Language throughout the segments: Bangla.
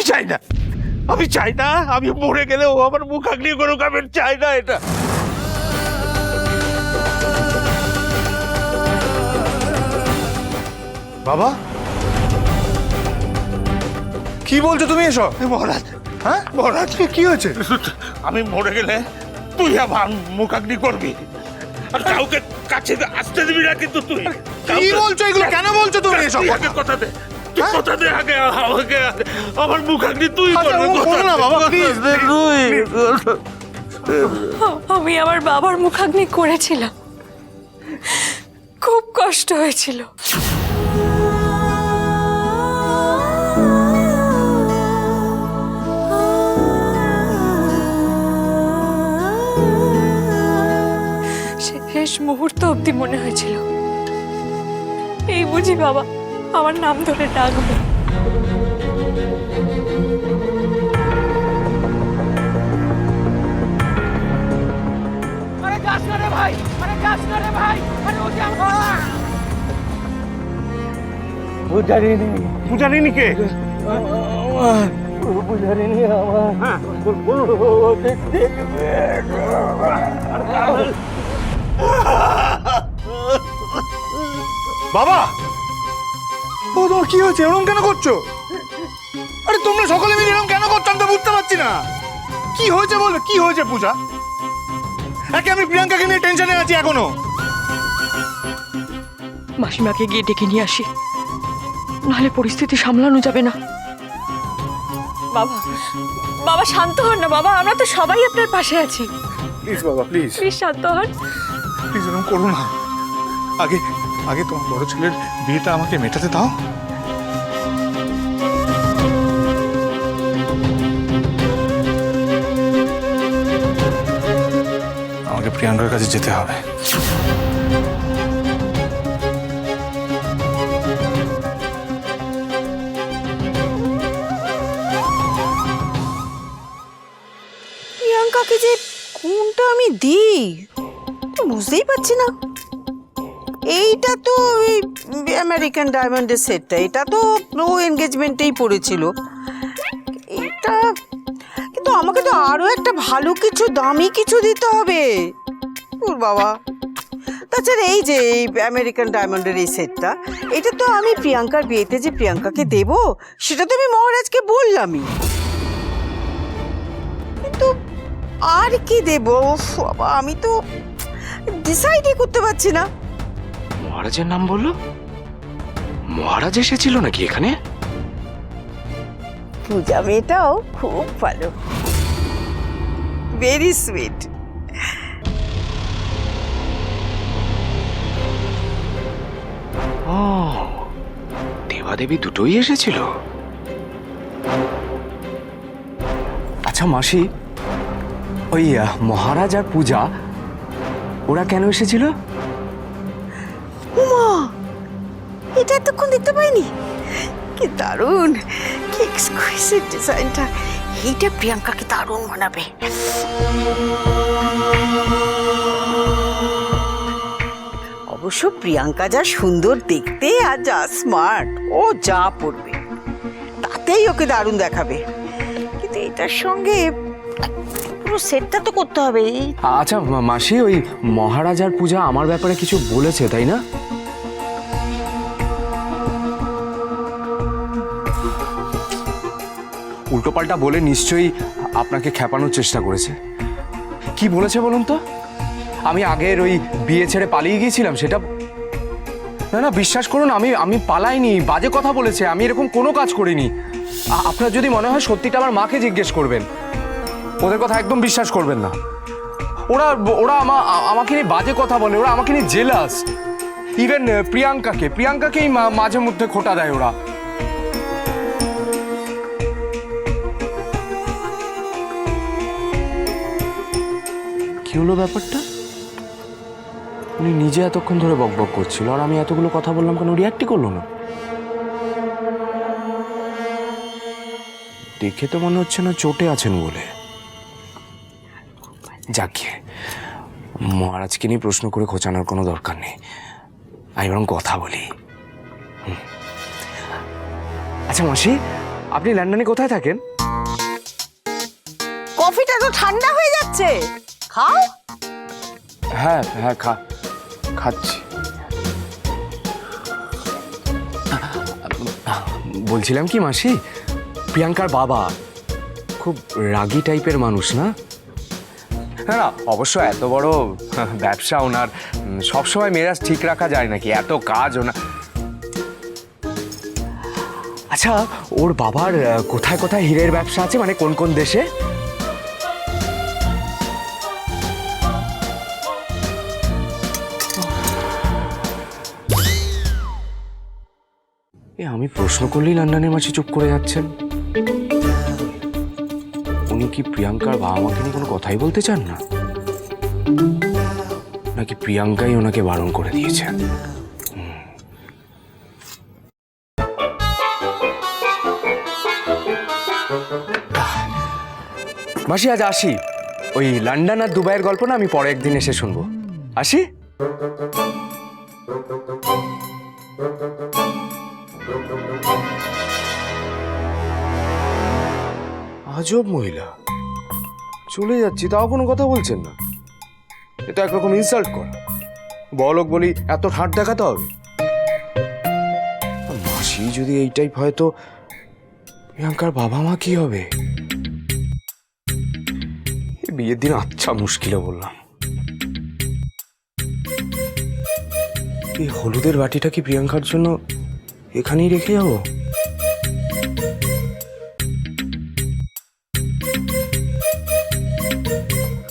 চাই না, আমি চাই না, আমি মরে গেলেও আমার মুখাগ্নি করুক, আমি চাই না এটা। বাবা, কি বলছো তুমি এসব? মহারাজ, হ্যাঁ মহারাজ, কি হয়েছে? আমি মরে গেলে তুই আমার মুখাগ্নি করবি, আর কাউকে কাছে আসতে দিবি না কিন্তু তুই। কি বলছো এগুলো? কেন বলছো তুমি এসব তুই কথা? আগে কথা দে, তুই কথা দে আগে, আমাকে আমার মুখাগ্নি তুই আচ্ছা, করবি। ও করো না বাবা, প্লিজ। আমি আমার বাবার মুখাগ্নি করেছিলাম, খুব কষ্ট হয়েছিল। শেষ মুহূর্ত অবধি মনে হয়েছিল এই বুঝি বাবা আমার নাম ধরে ডাকবে। পূজারিনী কে? বাবা, ও তোমার কি হয়েছে? এরকম কেন করছো? আরে তোমরা সকলে মিলে এরকম কেন করছো? আমি তো বুঝতে পারছি না কি হয়েছে। বলো কি হয়েছে পূজা? একে আমি প্রিয়াঙ্কাকে নিয়ে টেনশনে আছি এখনো। মাসিমাকে গিয়ে ডেকে নিয়ে আসি, নাহলে পরিস্থিতি সামলানো যাবে না। বাবা, বাবা শান্ত হন না বাবা, আমরা তো সবাই আপনার পাশে আছি। প্লিজ বাবা, প্লিজ প্লিজ শান্ত হন। প্লিজ এরকম করো না। আগে আগে তোমার বড় ছেলের বিয়েটা আমাকে মেটাতে দাও। আমাকে প্রিয়াঙ্কার কাছে যেতে হবে। প্রিয়াঙ্কাকে যে কোনটা আমি দিই তো বুঝতেই পারছি না। এইটা তো ওই আমেরিকান ডায়মন্ডের সেটটা, এটা তো ও এনগেজমেন্টেই পড়েছিল। এটা কিন্তু আমাকে তো আরো একটা ভালো কিছু, দামি কিছু দিতে হবে। ওর বাবা, তাছাড়া এই যে এই আমেরিকান ডায়মন্ডের এই সেটটা, এটা তো আমি প্রিয়াঙ্কার বিয়েতে যে প্রিয়াঙ্কাকে দেব সেটা তো আমি মহারাজকে বললামই, কিন্তু আর কি দেব বাবা আমি তো ডিসাইডই করতে পারছি না। মহারাজের নাম বললো? মহারাজ এসেছিল নাকি এখানে? পূজা মেয়েটাও খুব ভালো, ভেরি সুইট। ও, দেবাদেবী দুটোই এসেছিল। আচ্ছা মাসি, ওই মহারাজ আর পূজা ওরা কেন এসেছিল? উমা, এটা এতক্ষণ দেখতে পাইনি। কি দারুণ, কি এক্সকুইজিট ডিজাইনটা। এইটা প্রিয়াঙ্কাকে দারুণ মানাবে। অবশ্য প্রিয়াঙ্কা যা সুন্দর দেখতে আর যা স্মার্ট, ও যা পড়বে তাতেই ওকে দারুণ দেখাবে। কিন্তু এটার সঙ্গে পুরো সেটটা তো করতে হবে। আচ্ছা মাসি, ওই মহারাজ আর পূজা আমার ব্যাপারে কিছু বলেছে তাই না? উল্টোপাল্টা বলে নিশ্চয়ই আপনাকে খেপানোর চেষ্টা করেছে। কি বলেছে বলুন তো? আমি আগের ওই বিয়ে ছেড়ে পালিয়ে গিয়েছিলাম সেটা? না না, বিশ্বাস করুন, আমি পালাইনি। বাজে কথা বলেছে, আমি এরকম কোনো কাজ করিনি। আপনার যদি মনে হয় সত্যিটা আমার মাকে জিজ্ঞেস করবেন, ওদের কথা একদম বিশ্বাস করবেন না। ওরা ওরা আমাকে নিয়ে বাজে কথা বলে, ওরা আমাকে নিয়ে জেলাস। ইভেন প্রিয়াঙ্কাকেই মাঝে মধ্যে খোঁটা দেয় ওরা। কি হলো ব্যাপারটা? উনি নিজে এতক্ষণ ধরে বকবক করছিল, আর আমি এতগুলো কথা বললাম কেন রিয়াক্টই করলো না? দেখে তো মনে হচ্ছে না চোটে আছেন বলে। যাকে মহারাজকে নিয়ে প্রশ্ন করে খোঁচানোর কোনো দরকার নেই, আমি বরং কথা বলি। আচ্ছা মাসি, আপনি লন্ডনে কোথায় থাকেন? কফিটা তো ঠান্ডা হয়ে যাচ্ছে, খাও। হ্যাঁ হ্যাঁ খাচ্ছি। বলছিলাম কি মাসি, প্রিয়াঙ্কার বাবা খুব রাগী টাইপের মানুষ না? না না, অবশ্য এত বড় ব্যবসা ওনার, সবসময় মেজাজ ঠিক রাখা যায় নাকি? এত কাজ ওনার। আচ্ছা, ওর বাবার কোথায় কোথায় হীরের ব্যবসা আছে, মানে কোন কোন দেশে? আমি প্রশ্ন করলেই লন্ডনের মাসি চুপ করে যাচ্ছেন। উনি কি প্রিয়াঙ্কার বাবা মাকে নিয়ে কোনো কথাই বলতে চান না, নাকি প্রিয়াঙ্কাই ওনাকে বারণ করে দিয়েছেন? মাসি আজ আসি। ওই লন্ডন আর দুবাইয়ের গল্প না আমি পরে একদিন এসে শুনবো। আসি। আজব মহিলা, চলে যাচ্ছি তাও কোনো কথা বলছেন না। এটা একরকম ইনসাল্ট করা। বলক বলি এত ঠাট দেখাতে হবে? মাসি যদি এই টাইপ হয় তো প্রিয়াঙ্কার বাবা মা কি হবে? বিয়ের দিন আচ্ছা মুশকিলে বললাম। এই হলুদের বাটিটা কি প্রিয়াঙ্কার জন্য এখানেই রেখে যাবো?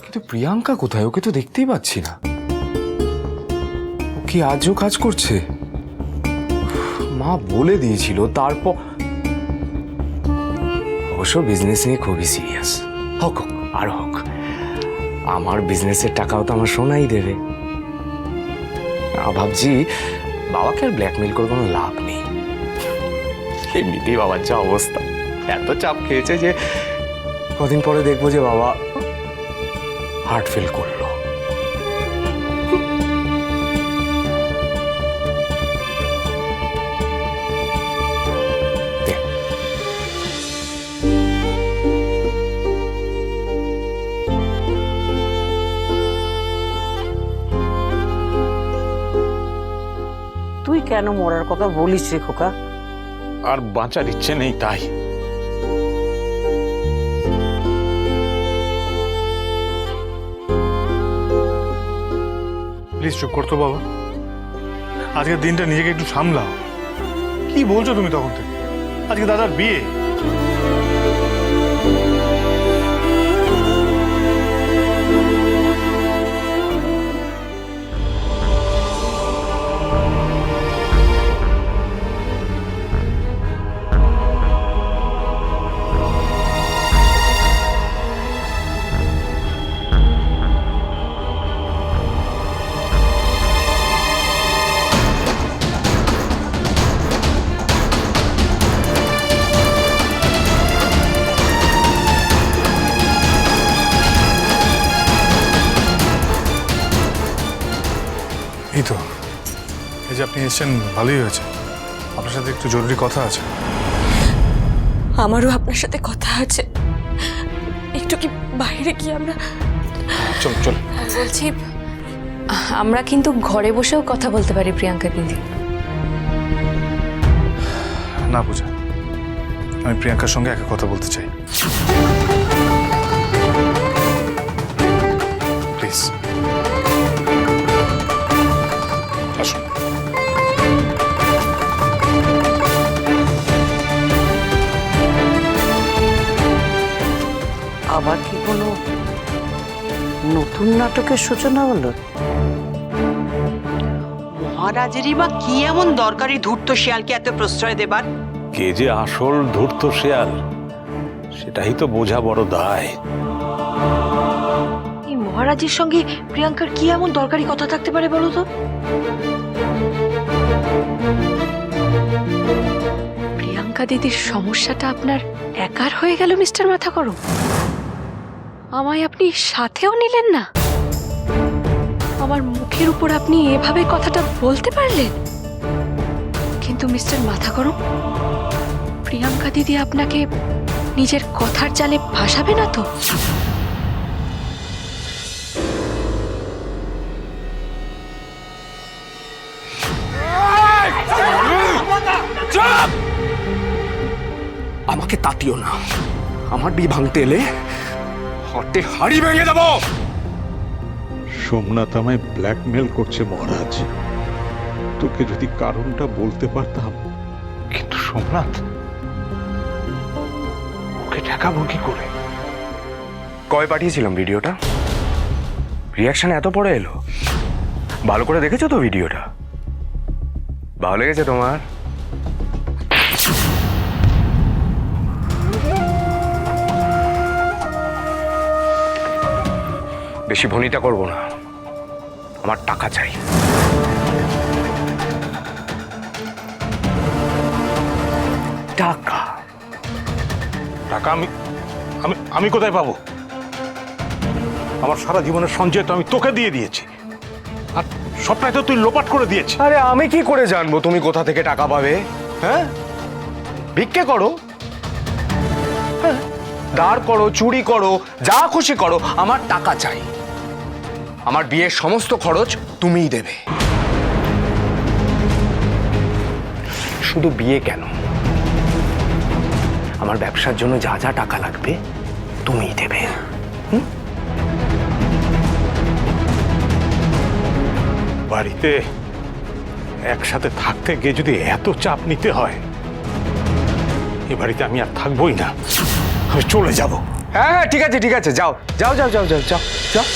কিন্তু প্রিয়াঙ্কা কোথায়? ওকে তো দেখতেই পাচ্ছি না। ও কি আজও কাজ করছে? মা বলে দিয়েছিল। তারপর অবশ্য বিজনেস নিয়ে খুবই সিরিয়াস। হোক হোক আর হোক, আমার বিজনেসের টাকাও তো আমার সোনাই দেবে। ভাবছি বাবাকে আর ব্ল্যাকমেল করে কোনো লাভ নেই। এমনিতেই বাবার যা অবস্থা, এত চাপ খেয়েছে যে কদিন পরে দেখবো যে বাবা হার্ট ফেল করলো। তুই কেন মরার কথা বলিস রে খোকা? আর বাঁচার ইচ্ছে নেই তাই। প্লিজ চুপ করতো বাবা। আজকের দিনটা নিজেকে একটু সামলাও। কি বলছো তুমি তখন থেকে? আজকে দাদার বিয়ে। এই তো, এই যে আপনি এসেছেন ভালোই হয়েছে। আপনার সাথে একটু জরুরি কথা আছে। আমারও আপনার সাথে কথা আছে। একটু কি বাইরে গিয়ে আমরা? চল চল। বলছি, আমরা কিন্তু ঘরে বসেও কথা বলতে পারি প্রিয়াঙ্কা দিদি। না পূজা, আমি প্রিয়াঙ্কার সঙ্গে একা কথা বলতে চাই। প্লিজ আসুন। আবার কি কোনো নতুন নাটকের সূচনা হলো? মহারাজেরই বা কি এমন দরকারি ধূর্ত শিয়ালকে এত প্রশ্রয় দেবার? কে যে আসল ধূর্ত শেয়াল সেটাই তো বোঝা বড় দায়। এই মহারাজের সঙ্গে প্রিয়াঙ্কার কি এমন দরকারি কথা থাকতে পারে বলো তো? প্রিয়াঙ্কা দিদির সমস্যাটা আপনার একার হয়ে গেল মিস্টার মাথা করো। আমায় আপনি সাথেও নিলেন না। আমার মুখের উপর আপনি এভাবে কথাটা বলতে পারলেন? কিন্তু মিস্টার মাথা করো, প্রিয়াঙ্কা দিদি আপনাকে নিজের কথার জালে ভাসাবে না তো? আমাকে তাতিও না। আমার বিয়ে ভাঙতে এলে হাতে হাড়ি ভেঙে দেবো। সোমনাথ আমায় ব্ল্যাকমেল করছে মহারাজ, তোকে যদি কারণটা বলতে পারতাম। কিন্তু সোমনাথ, ওকে ঠেকাবো কি করে? কবে পাঠিয়েছিলাম ভিডিওটা? রিয়াকশন এত পরে এলো। ভালো করে দেখেছো তো ভিডিওটা? ভালো লেগেছে তোমার? বেশি ভনিতা করবো না, আমার টাকা চাই। টাকা। টাকা আমি আমি আমি কোথায় পাবো? আমার সারা জীবনের সঞ্চয় তো আমি তোকে দিয়ে দিয়েছি, আর সবটাই তো তুই লোপাট করে দিয়েছিস। আরে আমি কি করে জানবো তুমি কোথা থেকে টাকা পাবে? হ্যাঁ, ভিক্ষে করো, হ্যাঁ, দাঁড় করো, চুরি করো, যা খুশি করো, আমার টাকা চাই। আমার বিয়ের সমস্ত খরচ তুমিই দেবে। শুধু বিয়ে কেন, আমার ব্যবসার জন্য যা যা টাকা লাগবে তুমিই দেবে। বাড়িতে একসাথে থাকতে গিয়ে যদি এত চাপ নিতে হয়, এ বাড়িতে আমি আর থাকবোই না, আমি চলে যাব। হ্যাঁ হ্যাঁ, ঠিক আছে ঠিক আছে, যাও যাও যাও যাও যাও যাও যাও।